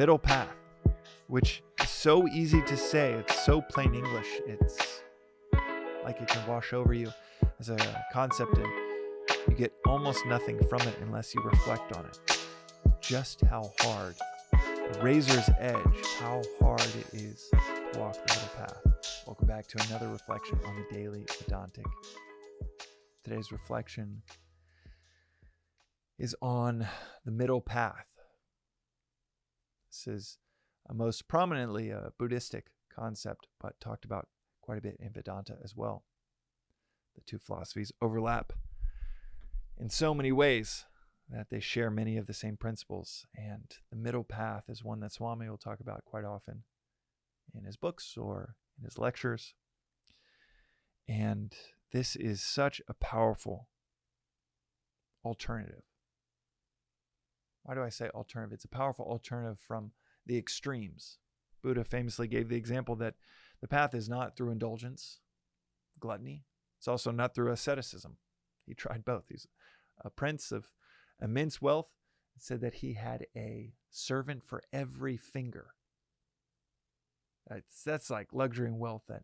middle path, which is so easy to say. It's so plain English. It's like it can wash over you as a concept, and you get almost nothing from it unless you reflect on it. Just how hard, a razor's edge, how hard it is to walk the middle path. Welcome back to another reflection on the Daily Vedantic. Today's reflection is on the middle path. This is most prominently a Buddhistic concept, but talked about quite a bit in Vedanta as well. The two philosophies overlap in so many ways that they share many of the same principles. And the middle path is one that Swami will talk about quite often in his books or in his lectures. And this is such a powerful alternative. Why do I say alternative? It's a powerful alternative from the extremes. Buddha famously gave the example that the path is not through indulgence, gluttony. It's also not through asceticism. He tried both. He's a prince of immense wealth. It said that he had a servant for every finger. That's like luxury and wealth that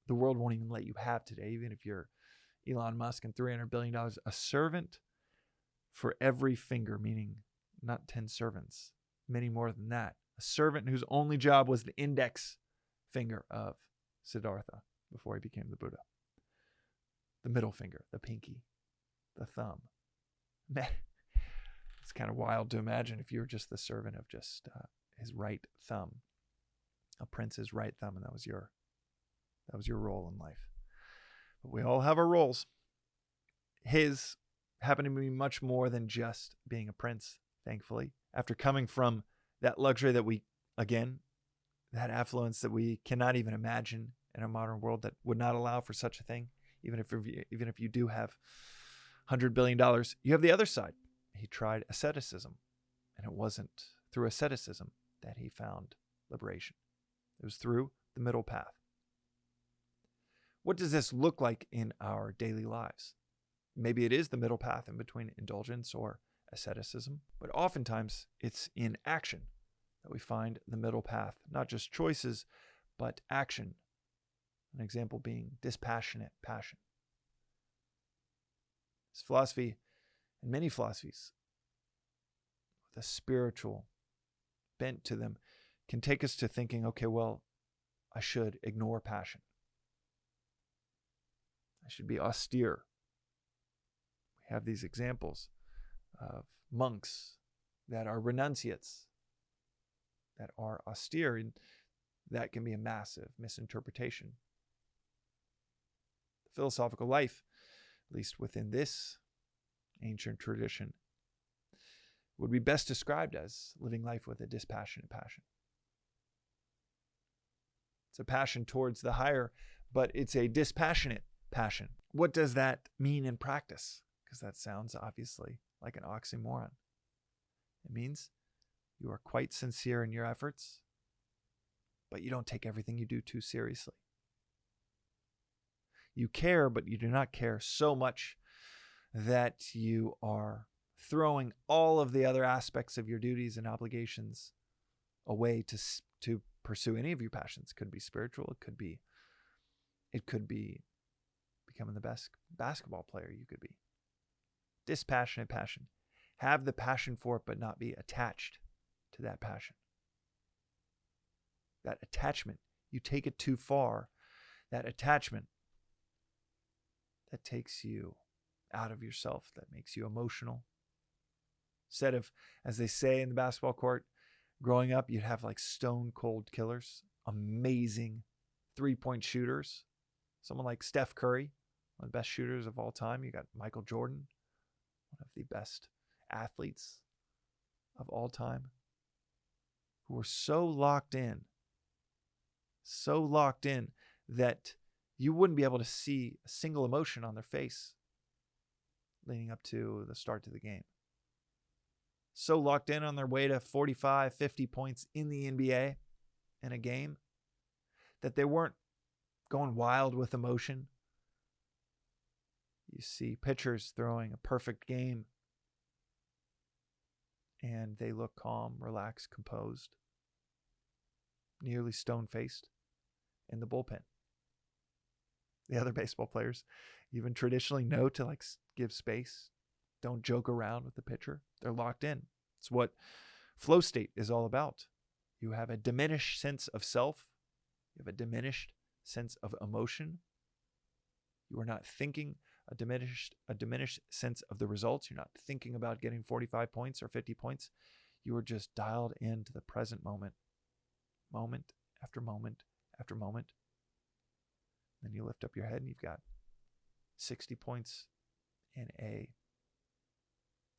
the world won't even let you have today, even if you're Elon Musk and $300 billion. A servant for every finger, meaning not 10 servants, many more than that. A servant whose only job was the index finger of Siddhartha before he became the Buddha. The middle finger, the pinky, the thumb. Man, it's kind of wild to imagine if you were just the servant of just his right thumb, a prince's right thumb, and that was your role in life. But we all have our roles. His happened to be much more than just being a prince, thankfully. After coming from that luxury that we, again, that affluence that we cannot even imagine in a modern world that would not allow for such a thing, even if you do have $100 billion, you have the other side. He tried asceticism, and it wasn't through asceticism that he found liberation. It was through the middle path. What does this look like in our daily lives? Maybe it is the middle path in between indulgence or asceticism, but oftentimes it's in action that we find the middle path, not just choices, but action. An example being dispassionate passion. This philosophy, and many philosophies with a spiritual bent to them, can take us to thinking, okay, well, I should ignore passion. I should be austere. We have these examples of monks that are renunciates, that are austere, and that can be a massive misinterpretation. The philosophical life, at least within this ancient tradition, would be best described as living life with a dispassionate passion. It's a passion towards the higher, but it's a dispassionate passion. What does that mean in practice? Because that sounds obviously like an oxymoron. It means you are quite sincere in your efforts, but you don't take everything you do too seriously. You care, but you do not care so much that you are throwing all of the other aspects of your duties and obligations away to pursue any of your passions. It could be spiritual. It could be becoming the best basketball player you could be. Dispassionate passion. Have the passion for it, but not be attached to that passion. That attachment, you take it too far. That attachment that takes you out of yourself, that makes you emotional. Instead of, as they say in the basketball court, growing up, you'd have like stone cold killers, amazing 3-point shooters. Someone like Steph Curry, one of the best shooters of all time. You got Michael Jordan, one of the best athletes of all time, who were so locked in that you wouldn't be able to see a single emotion on their face leading up to the start of the game. So locked in on their way to 45, 50 points in the NBA in a game that they weren't going wild with emotion. You see pitchers throwing a perfect game and they look calm, relaxed, composed, nearly stone-faced in the bullpen. The other baseball players even traditionally know to give space. Don't joke around with the pitcher. They're locked in. It's what flow state is all about. You have a diminished sense of self. You have a diminished sense of emotion. You are not thinking a diminished sense of the results. You're not thinking about getting 45 points or 50 points. You are just dialed into the present moment, moment after moment after moment. Then you lift up your head and you've got 60 points in a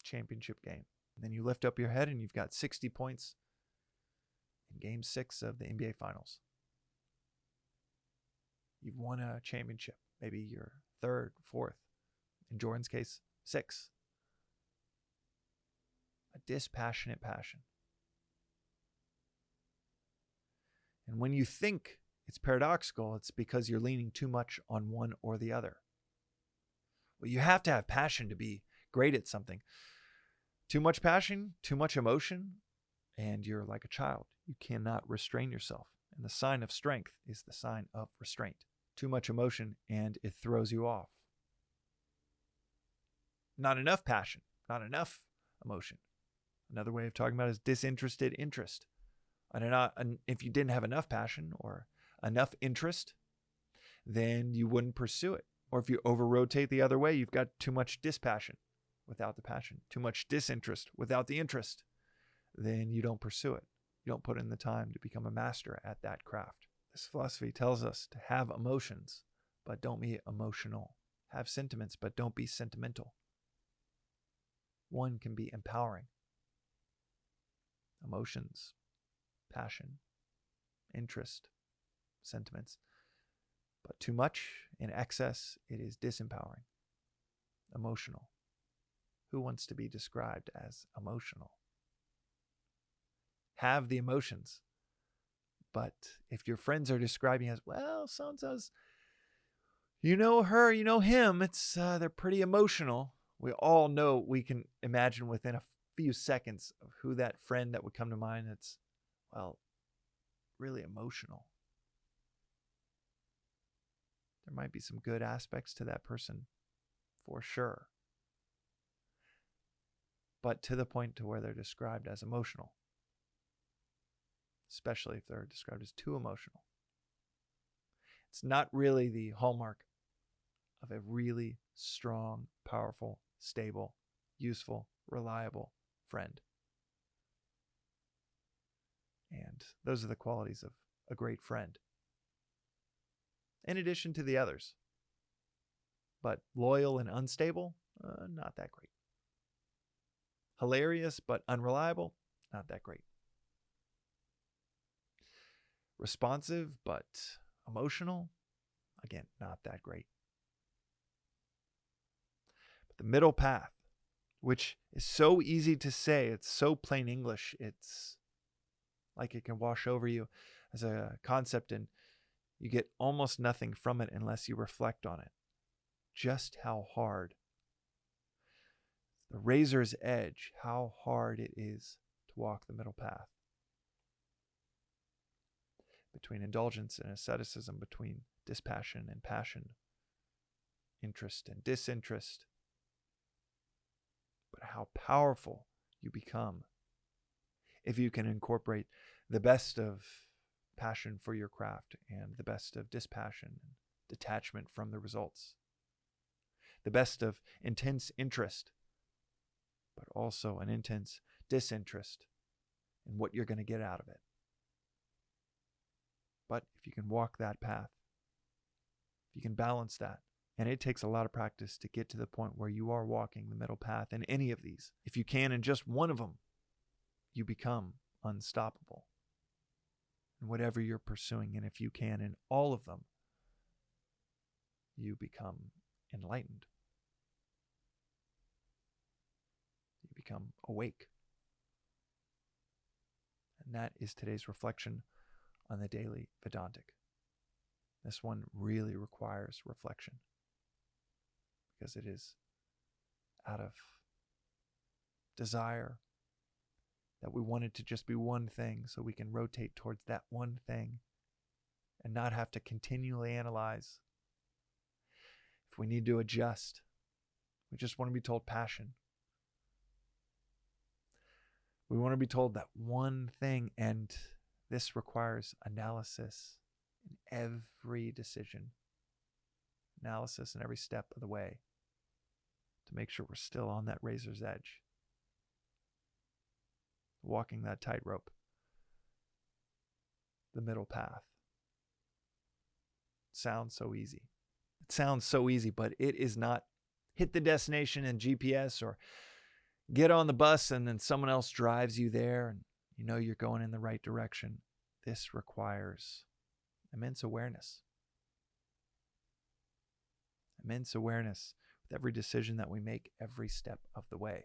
championship game. And then you lift up your head and you've got 60 points in Game 6 of the NBA Finals. You've won a championship. Maybe your third, fourth. In Jordan's case, 6. A dispassionate passion. And when you think it's paradoxical, it's because you're leaning too much on one or the other. Well, you have to have passion to be great at something. Too much passion, too much emotion, and you're like a child. You cannot restrain yourself. And the sign of strength is the sign of restraint. Too much emotion, and it throws you off. Not enough passion, not enough emotion. Another way of talking about it is disinterested interest. And if you didn't have enough passion or enough interest, then you wouldn't pursue it. Or if you over-rotate the other way, you've got too much dispassion without the passion, too much disinterest without the interest, then you don't pursue it. You don't put in the time to become a master at that craft. This philosophy tells us to have emotions, but don't be emotional. Have sentiments, but don't be sentimental. One can be empowering. Emotions, passion, interest, sentiments. But too much in excess, it is disempowering. Emotional. Who wants to be described as emotional? Have the emotions. But if your friends are describing as, well, so-and-so's, you know her, you know him, it's they're pretty emotional. We all know, we can imagine within a few seconds of who that friend that would come to mind that's, well, really emotional. There might be some good aspects to that person, for sure. But to the point to where they're described as emotional. Especially if they're described as too emotional. It's not really the hallmark of a really strong, powerful, stable, useful, reliable friend. And those are the qualities of a great friend. In addition to the others. But loyal and unstable, not that great. Hilarious but unreliable, not that great. Responsive but emotional, again, not that great. But the middle path, which is so easy to say, it's so plain English, it's like it can wash over you as a concept and you get almost nothing from it unless you reflect on it. Just how hard, the razor's edge, how hard it is to walk the middle path. Between indulgence and asceticism, between dispassion and passion, interest and disinterest. But how powerful you become if you can incorporate the best of passion for your craft and the best of dispassion and detachment from the results. The best of intense interest, but also an intense disinterest in what you're going to get out of it. But if you can walk that path, if you can balance that, and it takes a lot of practice to get to the point where you are walking the middle path in any of these. If you can in just one of them, you become unstoppable in whatever you're pursuing. And if you can in all of them, you become enlightened. You become awake. And that is today's reflection on the Daily Vedantic. This one really requires reflection because it is out of desire that we want it to just be one thing so we can rotate towards that one thing and not have to continually analyze. If we need to adjust, we just want to be told passion. We want to be told that one thing, and this requires analysis in every decision, analysis in every step of the way to make sure we're still on that razor's edge, walking that tightrope, the middle path. It sounds so easy. It sounds so easy, but it is not. Hit the destination in GPS or get on the bus and then someone else drives you there and you know you're going in the right direction. This requires immense awareness. Immense awareness with every decision that we make every step of the way.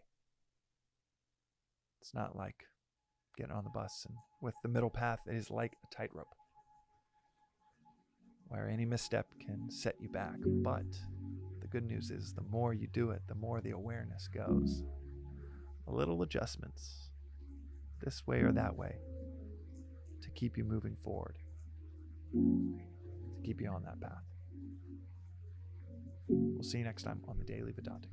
It's not like getting on the bus and with the middle path, it is like a tightrope where any misstep can set you back. But the good news is the more you do it, the more the awareness goes. A little adjustments this way or that way to keep you moving forward, to keep you on that path. We'll see you next time on the Daily Vedantic.